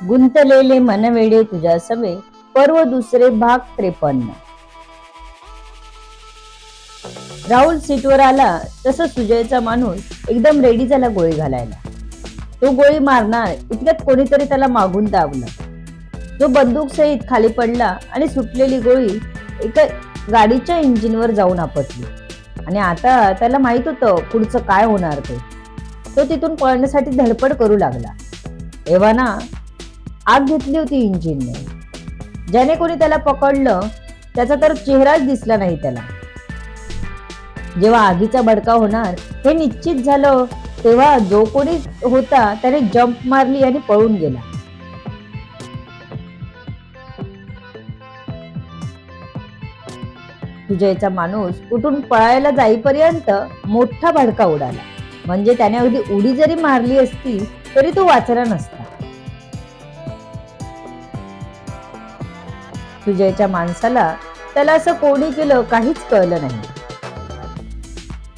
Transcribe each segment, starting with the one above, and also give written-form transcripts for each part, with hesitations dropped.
गुंतलेले मनवेडे तुझ्या सवे पर्व दुसरे भाग 53। राहुल सीटवर आला तसं सुजयचा माणूस एकदम रेडी झाला गोळी घालायला। तो गोळी मारणार इतक्यात कोणीतरी त्याला मागून दाबलं। तो बंदूक सहित खाली पडला आणि सुटलेली गोळी एका गाडीच्या इंजिनवर जाऊन आपटली आणि आता त्याला माहित होतं पुढचं काय होणार ते। तो तिथून पळण्यासाठी धडपड करू लागला। एव्हाना आग घेतली होती इंजिनने। ज्याने कोणी त्याला पकडलं त्याचा तर चेहराच दिसला नाही त्याला। जेव्हा आगीचा भडका होणार हे निश्चित झालं तेव्हा जो कोणी होता त्याने जंप मारली आणि पळून गेला। सुजयचा माणूस उठून पळायला जाईपर्यंत मोठा भडका उडाला, म्हणजे त्याने अगदी उडी जरी मारली असती तरी तो वाचला नसता। सुजयच्या माणसाला त्याला असं कोणी केलं काहीच कळलं नाही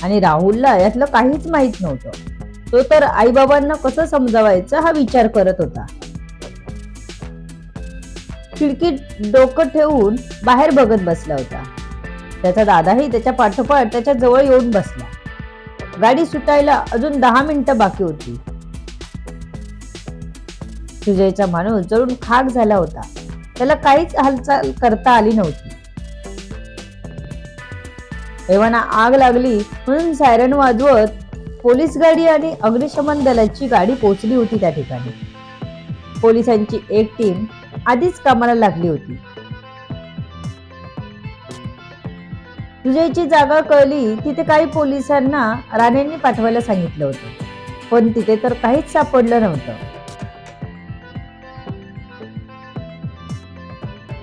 आणि राहुलला यातलं काहीच माहित नव्हतं। तो तर आई बाबांना कसं समजावायचं हा विचार करत होता। खिडकीत डोकं ठेवून बाहेर बघत बसला होता। त्याचा दादाही त्याच्या पाठोपाठ त्याच्या जवळ येऊन बसला। गाडी सुटायला अजून 10 मिनिटं बाकी होती। सुजयचा माणूस जळून खाक झाला होता। त्याला काहीच हालचाल करता आली नव्हती। एव्हाना आग लागली म्हणून सायरन वाजवत पोलीस गाडी आणि अग्निशमन दलाची गाडी पोहोचली होती त्या ठिकाणी। पोलिसांची एक टीम आधीच कामाला लागली होती। सुजयची जागा कळली तिथे काही पोलिसांना राणेंनी पाठवायला सांगितलं होतं, पण तिथे तर काहीच सापडलं नव्हतं।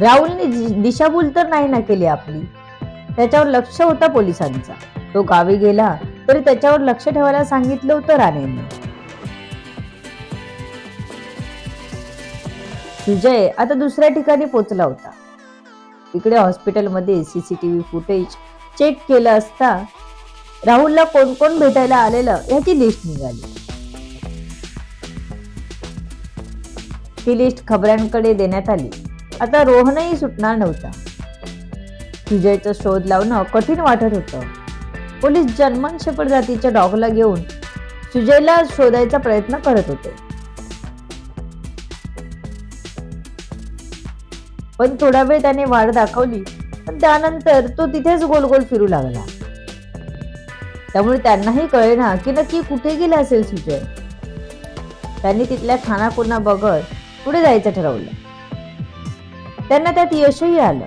राहुलने दिशाभूल तर नाही ना केली आपली। त्याच्यावर लक्ष होता पोलिसांचा। तो गावी गेला तरी त्याच्यावर लक्ष ठेवायला सांगितलं होतं राणेंनी। सुजय आता दुसऱ्या ठिकाणी पोहोचला होता। इकडे हॉस्पिटलमध्ये सीसीटीव्ही फुटेज चेक केलं असता राहुलला कोण कोण भेटायला आलेलं याची लिस्ट निघाली। ती लिस्ट खबऱ्यांकडे देण्यात आली। आता रोहनही सुटणार नव्हता। सुजयचा शोध लावणं कठीण वाटत होतं। पोलीस जर्मन शेपर्ड जातीच्या डॉगला घेऊन सुजयला शोधायचा प्रयत्न करत होते, पण थोडा वेळ त्याने वाट दाखवली, पण त्यानंतर तो तिथेच गोल गोल फिरू लागला। त्यामुळे त्यांनाही कळेना की नक्की कुठे गेला असेल सुजय। त्यांनी तिथल्या खानापुन्हा बघत पुढे जायचं ठरवलं। त्यांना त्यात यशही आलं।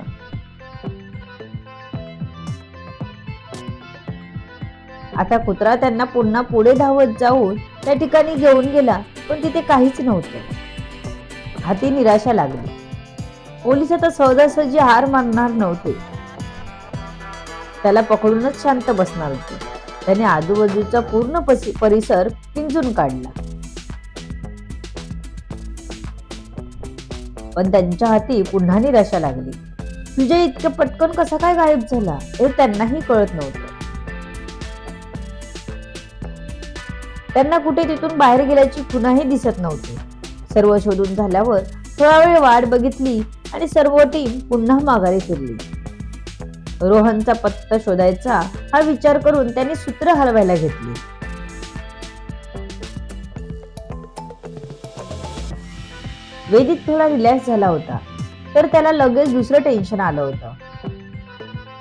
आता कुत्रा त्यांना पुन्हा पुढे धावत जाऊन त्या ठिकाणी घेऊन गेला, पण तिथे काहीच नव्हतं। हाती निराशा लागली। पोलीस आता सहजासहजी हार मानणार नव्हते। त्याला पकडूनच शांत बसणार होते। त्याने आजूबाजूचा पूर्ण परिसर पिंजून काढला, पण त्यांच्या हाती पुन्हा निराशा लागली। सुजय इतकं पटकन कसा काय गायब झाला हे त्यांनाही कळत नव्हतं। त्यांना कुठे तिथून बाहेर गेल्याची खुणाही दिसत नव्हती। सर्व शोधून झाल्यावर थोडा वेळ वाट बघितली आणि सर्व टीम पुन्हा माघारी फिरली। रोहनचा पत्ता शोधायचा हा विचार करून त्यांनी सूत्र हलवायला घेतली। वेदिक थोडा रिलॅक्स झाला होता, तर त्याला लगेच दुसरं टेन्शन आलं होतं।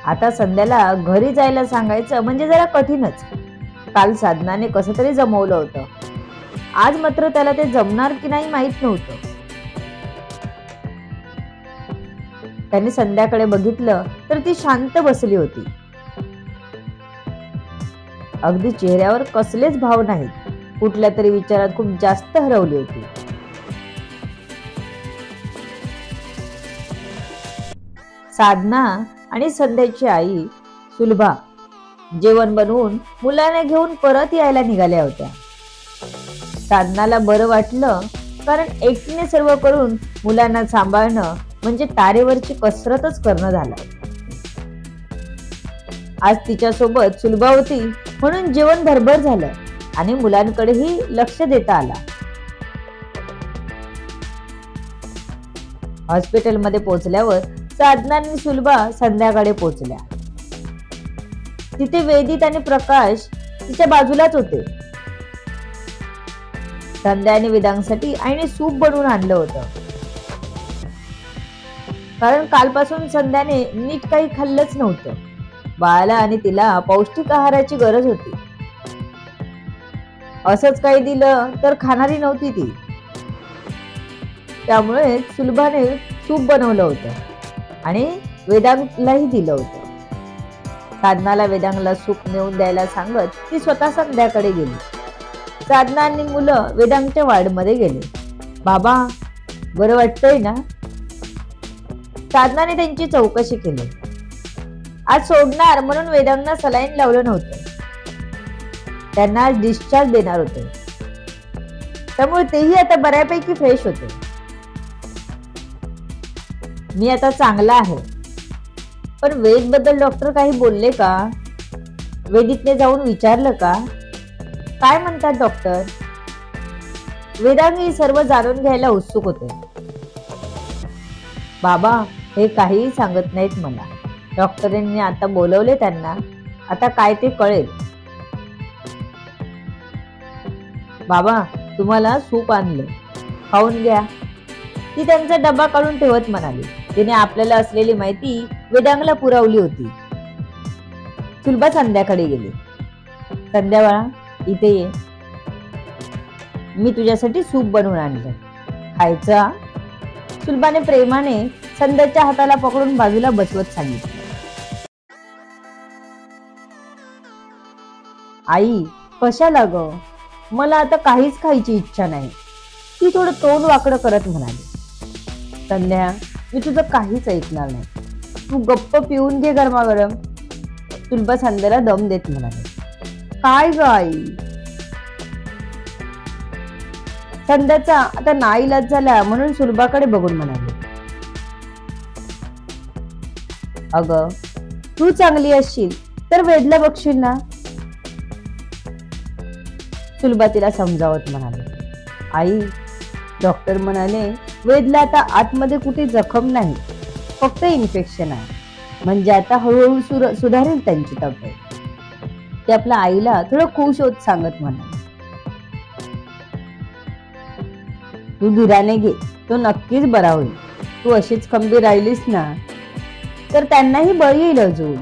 आता संध्याला घरी जायला सांगायचं म्हणजे जरा कठीणच। काल साधनाने कसं तरी जमवलं होतं, आज मात्र त्याला ते जमणार की नाही माहित नव्हतं। त्याने संध्याकडे बघितलं तर ती शांत बसली होती। अगदी चेहऱ्यावर कसलेच भाव नाहीत। कुठल्या तरी विचारात खूप जास्त हरवली होती। साधना आणि संध्याची आई सुलभा जेवण बनवून मुलांना घेऊन परत यायला निघाल्या होत्या। साधनाला बरं वाटलं, कारण एकटीने सर्व करून मुलांना सांभाळणं म्हणजे तारेवरची कसरतच करणं झालं। आज तिच्या सोबत सुलभा होती म्हणून जेवण भरभर झालं आणि मुलांकडेही लक्ष देता आला। हॉस्पिटलमध्ये पोहोचल्यावर साधना आणि सुलभा संध्याकाळी पोहोचल्या. तिथे वेदित आणि प्रकाश तिच्या बाजूलाच होते. संध्या आणि वेदांसाठी आईने सूप बनवून आणलं होतं, कारण कालपासून संध्याने नीट काही खाल्लंच नव्हतं. बाळाला आणि तिला पौष्टिक आहाराची गरज होती. असंच काही दिलं तर खाणारी नव्हती ती. त्यामुळे सुलभाने सूप बनवलं होतं आणि वेदांगलाही दिलं होतं. साधनाला वेदांगला सूप नेऊन द्यायला सांगत ती स्वतः संध्याकडे गेली. साधना आणि मुलं वेदांगच्या वार्डमध्ये गेले. बाबा, बरं वाटतंय ना? साधनाने त्यांची चौकशी केली. आज सोडणार म्हणून वेदांगना सलाईन लावलं नव्हतं. त्यांना आज डिस्चार्ज देणार होते, त्यामुळे तेही आता बऱ्यापैकी फ्रेश होते. मी आता चांगला आहे. पण वेद बद्दल डॉक्टर काही बोलले का? वेदितने जाऊन विचारलं का? काय म्हणतात डॉक्टर? वेदांग ही सर्व जाणून घ्यायला उत्सुक होते. बाबा, हे काहीही सांगत नाहीत मला. डॉक्टरांनी आता बोलवले त्यांना. आता काय ते कळेल. बाबा, तुम्हाला सूप आणले, खाऊन घ्या. ती त्यांचा डबा काढून ठेवत म्हणाली. तिने आपल्याला असलेली माहिती वेदांगला पुरवली होती. सुलभा संध्याकडे गेली. संध्या बाळा, इथे ये. मी तुझ्यासाठी सूप बनवून आणलं, खायचा? सुलभाने प्रेमाने संध्याच्या हाताला पकडून बाजूला बसवत सांगितलं. आई, कशाला ग? मला आता काहीच खायची इच्छा नाही. ती थोडं तोंड वाकडं करत म्हणाली. संध्या, मी तुझं काहीच ऐकणार नाही. तू गप्प पिऊन घे गरमागरम. सुलभा संध्याला दम देत म्हणाले. काय ग आई? संध्याचा आता नाईलाज झाला म्हणून सुलभाकडे बघून म्हणाले. अगं, तू चांगली असशील तर वेदला बघशील ना? सुलभा तिला समजावत म्हणाले. आई, डॉक्टर म्हणाले वेदला आता आतमध्ये कुठे जखम नाही, फक्त इन्फेक्शन आहे. म्हणजे आता हळूहळू सुधारेल त्यांची तब्येत. ते आपल्या आईला थोडं खुश होत सांगत म्हणाले. तू धीराने घे, तो नक्कीच बरा होईल. तू अशीच खंबीर राहिलीस ना तर त्यांनाही बळ येईल अजून.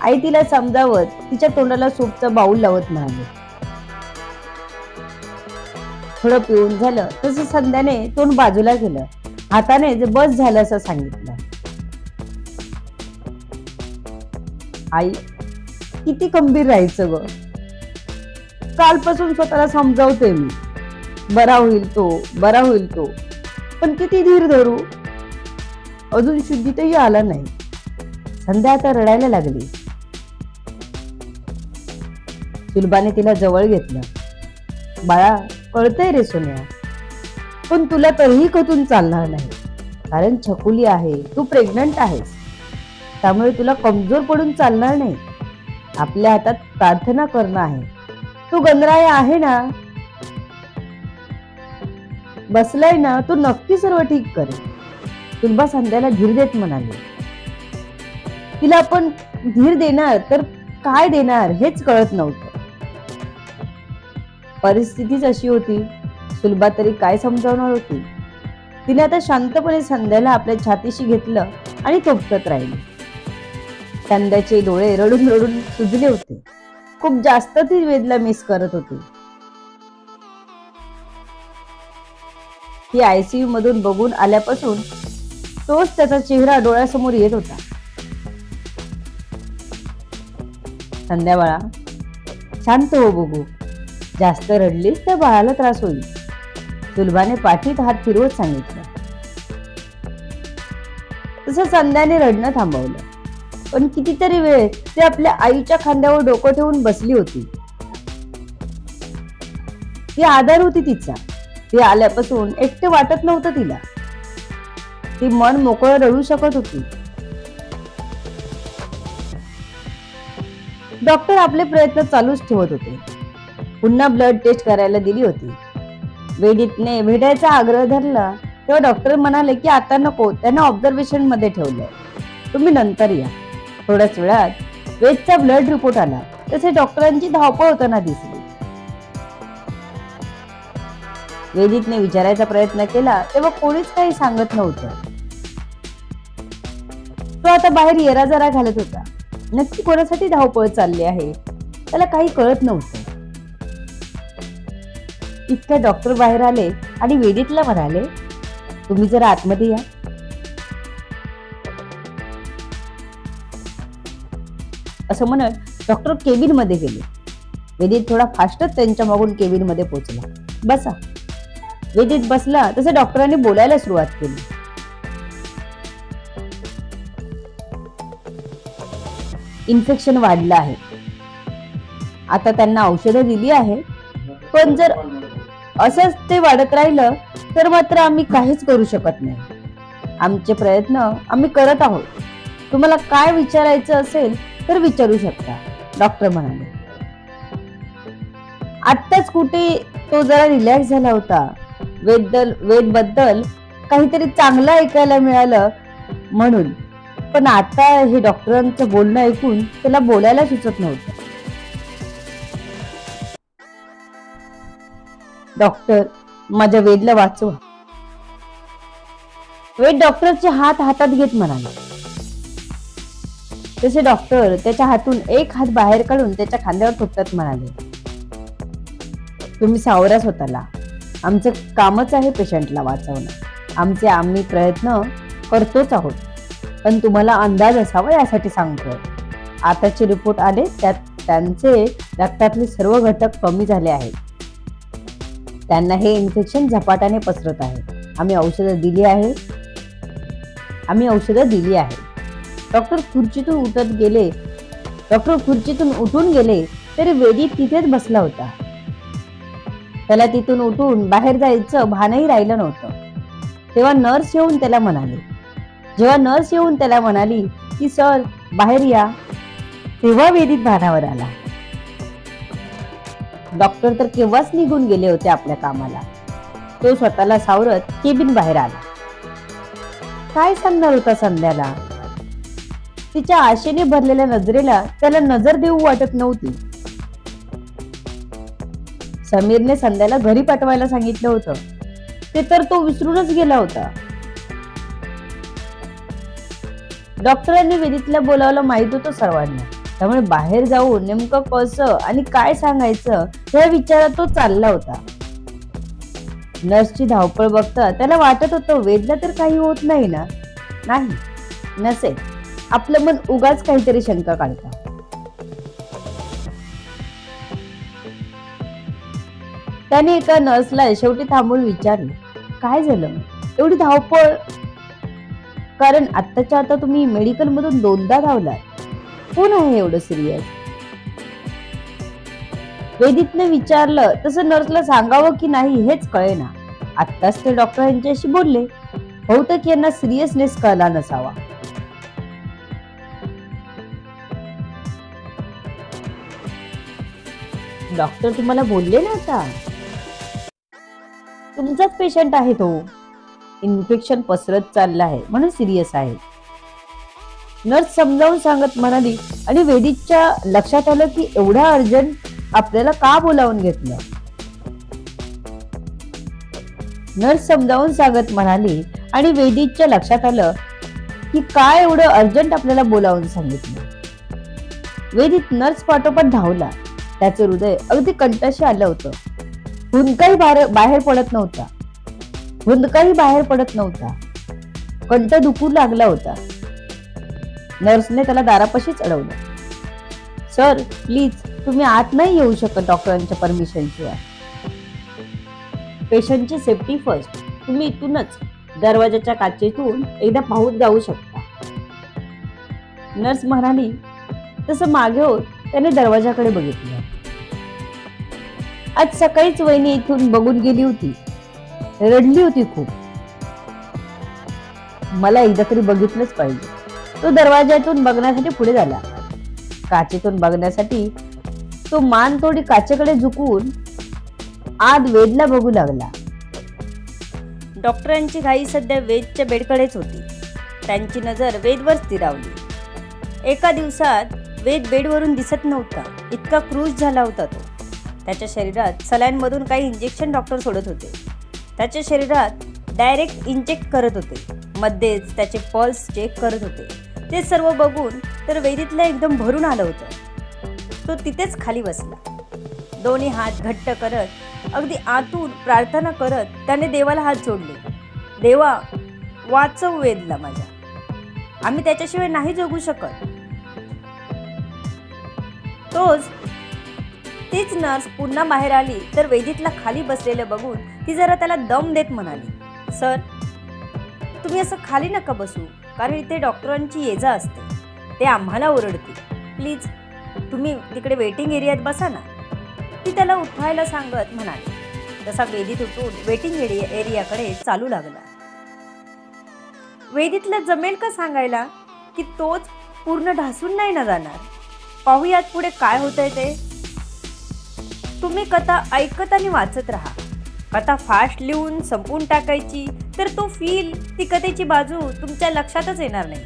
आई तिला समजावत तिच्या तोंडाला सूपचा बाऊल लावत म्हणाले. थोडं पिऊन झालं तसं संध्याने तोंड बाजूला गेलं. हाताने जे बस झालं असं सांगितलं. आई, किती खंबीर राहायचं ग. कालपासून स्वतःला समजावते मी, बरा होईल तो, बरा होईल तो. पण किती धीर धरू? अजून शुद्धीतही आला नाही. संध्या आता रडायला लागली. सुलभाने तिला जवळ घेतलं. बाळा, कळतंय रे सोन्या, पण तुला तरीही खचून चालणार नाही. कारण छकुली आहे, तू प्रेग्नंट आहेस. त्यामुळे तुला कमजोर पडून चालणार नाही. आपल्या हातात प्रार्थना करणं आहे. तू गणराय आहे ना? बसलाय ना? तू नक्की सर्व ठीक करेल. सुलभा संध्याला धीर देत म्हणाली. तिला आपण धीर देणार तर काय देणार हेच कळत नव्हतं. परिस्थितीच अशी होती. सुलभा तरी काय समजावणार होती? तिने आता शांतपणे संध्याला आपल्या छातीशी घेतलं आणि थोपटत राहिली. संध्याचे डोळे रडून रडून सुजले होते. खूप जास्त ती वेदला मिस करत होती. ती आयसीयू मधून बघून आल्यापासून तोच त्याचा चेहरा डोळ्यासमोर येत होता. संध्या बाळा, शांत हो बघू. जास्त रडलीस तर बाळाला त्रास होईल. सुलभाने पाठीत हात फिरवत सांगितलं. तसं संध्याने रडणं थांबवलं. पण कितीतरी वेळ ती आपल्या आईच्या खांद्यावर डोकं ठेवून बसली होती. ती आधार होती तिचा. ती आल्यापासून एकटे वाटत नव्हतं तिला. ती मन मोकळं रडू शकत होती. डॉक्टर आपले प्रयत्न चालूच ठेवत होते. पुन्हा ब्लड टेस्ट करायला दिली होती. वेदितने भेटायचा आग्रह धरला तेव्हा डॉक्टर म्हणाले की आता नको, त्यांना ऑब्झर्वेशन मध्ये ठेवलंय, तुम्ही नंतर या. थोड्याच वेळात वेदचा ब्लड रिपोर्ट आला. तसे डॉक्टरांची धावपळ होताना दिसली. वेदितने विचारायचा प्रयत्न केला तेव्हा कोणीच काही सांगत नव्हतं. तो आता बाहेर येराजरा घालत होता. नक्की कोणासाठी धावपळ चालली आहे त्याला काही कळत नव्हतं. इतक्या डॉक्टर बाहेर आले आणि वेदितला म्हणाले, तुम्ही जरा आतमध्ये या. असं म्हणत डॉक्टर केबिन मध्ये गेले. वेदित थोडा फास्टच त्यांच्या मागून केबिन मध्ये पोहोचला. बसा. वेदित बसला तसे डॉक्टरांनी बोलायला सुरुवात केली. इन्फेक्शन वाढलं आहे. आता त्यांना औषधं दिली आहे, पण जर असंच ते वाढत राहिलं तर मात्र आम्ही काहीच करू शकत नाही. आमचे प्रयत्न आम्ही करत आहोत. तुम्हाला काय विचारायचं असेल तर विचारू शकता, डॉक्टर म्हणाले. आत्ताच कुठे तो जरा रिलॅक्स झाला होता. वेद बद्दल काहीतरी चांगलं ऐकायला मिळालं म्हणून, पण आता हे डॉक्टरांचं बोलणं ऐकून त्याला बोलायला सुचत नव्हतं. डॉक्टर, माझ्या वेदला वाचवा. वेद डॉक्टरचे हात हातात घेत म्हणाले. तसे डॉक्टर त्याच्या हातून एक हात बाहेर काढून त्याच्या खांद्यावर ठोकत म्हणाले, तुम्ही सावरा स्वतःला. आमचं कामच आहे पेशंटला वाचवणं. आम्ही प्रयत्न करतोच आहोत, पण तुम्हाला अंदाज असावा यासाठी सांगतोय. आताचे रिपोर्ट आले त्यात त्यांचे रक्तातले सर्व घटक कमी झाले आहेत. त्यांना हे इन्फेक्शन झपाट्याने पसरत आहे. आम्ही औषधं दिली आहे. डॉक्टर खुर्चीतून उठून गेले तरी वेदित तिथेच बसला होता. त्याला तिथून उठून बाहेर जायचं भानही राहिलं नव्हतं. जेव्हा नर्स येऊन त्याला म्हणाली की सर बाहेर या, तेव्हा वेदित भानावर आला. डॉक्टर तर केव्हाच निघून गेले होते आपल्या कामाला. तो स्वतःला सावरत केबिन बाहेर आला. काय सांगणार होता संध्याला? तिच्या आशेने भरलेल्या नजरेला त्याला नजर देऊ वाटत नव्हती. समीरने संध्याला घरी पाठवायला सांगितलं होतं, ते तर तो विसरूनच गेला होता. डॉक्टरांनी वेदितला बोलावलं माहित होतं सर्वांना, त्यामुळे बाहेर जाऊन नेमकं कसं आणि काय सांगायचं या विचारात तो चालला होता. नर्सची धावपळ बघता त्याला वाटत होतं वेदला तर काही होत नाही ना. नाही, नसेल. आपलं मन उगाच काहीतरी शंका काढतं. त्याने एका नर्सला शेवटी थांबून विचारलं, काय झालं एवढी धावपळ? कारण आत्ताच्या आता तुम्ही मेडिकल मधून 2दा धावलाय. कोण आहे एवढं सिरियस? वेदितने विचारलं तसं नर्सला सांगावं की नाही हेच कळेना. आत्ताच ते डॉक्टर यांच्याशी बोलले. बहुतेक यांना सिरियसनेस कळला नसावा. डॉक्टर तुम्हाला बोलले ना आता, तुमचाच पेशंट आहे तो. इन्फेक्शन पसरत चाललं आहे म्हणून सिरियस आहे. नर्स समजावून सांगत म्हणाली आणि वेदितच्या लक्षात आलं की एवढा अर्जंट आपल्याला का बोलावून घेतलं. नर्स समजावून सांगत म्हणाली आणि वेदितच्या लक्षात आलं की काय एवढं अर्जंट आपल्याला बोलावून सांगितलं. वेदित नर्स पाठोपाठ धावला. त्याचे हृदय अगदी कंठाशी आलं होतं. हुंदकाही बाहेर पडत नव्हता. कंठ दुखू लागला होता. नर्सने त्याला दारापाशीच अडवलं. सर प्लीज, तुम्ही आत नाही येऊ शकत डॉक्टरांच्या परमिशन शिवाय. पेशंटची सेफ्टी फर्स्ट. तुम्ही इथूनच दरवाजाच्या काचेतून एकदा पाहून जाऊ शकता. नर्स म्हणाली. तसं मागे होत त्याने दरवाजाकडे बघितलं. आज सकाळीच वहिनी इथून बघून गेली होती. रडली होती खूप. मला एकदा तरी बघितलंच पाहिजे. तो दरवाजातून बघण्यासाठी पुढे झाला. काचेतून बघण्यासाठी तो मान थोडी काचेकडे झुकवून आत वेदला बघू लागला. डॉक्टरांची घाई सध्या वेदच्या बेडकडेच होती. त्यांची नजर वेदवर स्थिरावली. एका दिवसात वेद बेडवरून दिसत नव्हता. इतका क्रूज झाला होता तो. त्याच्या शरीरात सलाईनमधून काही इंजेक्शन डॉक्टर सोडत होते. त्याच्या शरीरात डायरेक्ट इंजेक्ट करत होते. मध्येच त्याचे पल्स चेक करत होते. ते सर्व बघून तर वेदीतला एकदम भरून आलं होतं. तो तिथेच खाली बसला. दोन्ही हात घट्ट करत अगदी आतून प्रार्थना करत त्याने देवाला हात जोडले. देवा, वाचव वेदला माझ्या. आम्ही त्याच्याशिवाय नाही जगू शकत. तीच नर्स पुन्हा बाहेर आली तर वेदीतला खाली बसलेलं बघून ती जरा त्याला दम देत म्हणाली, सर, तुम्ही असं खाली नका बसू, कारण इथे डॉक्टरांची ये-जा असते. ते आम्हाला ओरडतील. प्लीज तुम्ही तिकडे वेटिंग एरियात बसा ना. ती त्याला उठवायला सांगत म्हणाली. तसा वेदीत उठून वेटिंग एरियाकडे चालू लागला. वेदीतला जमेल का सांगायला की तोच पूर्ण ढासून नाही ना जाणार. पाहूयात पुढे काय होतंय ते. तुम्ही कथा ऐकत आणि वाचत राहा. कथा फास्ट लिहून संपवून टाकायची तर तो फील, ती कथेची बाजू तुमच्या लक्षातच येणार नाही.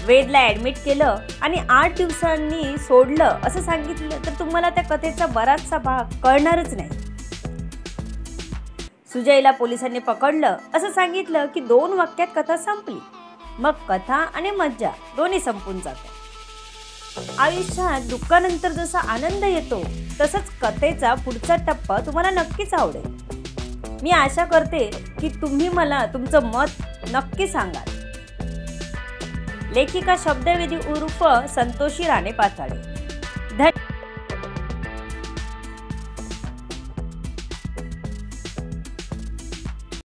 वेदला ऍडमिट केलं आणि 8 दिवसांनी सोडलं असं सांगितलं तर तुम्हाला त्या कथेचा बराचसा भाग कळणारच नाही. सुजयला पोलिसांनी पकडलं असं सांगितलं की 2 वाक्यात कथा संपली. मग कथा आणि मज्जा दोन्ही संपून जातात. आयुष्यात दुःखानंतर जसा आनंद येतो तसंच कथेचा पुढचा टप्पा तुम्हाला नक्कीच आवडेल. मी आशा करते की तुम्ही मला तुमचं मत नक्की सांगाल. लेखिका शब्दवेदी उर्फ संतोषी राणे पाथाडे.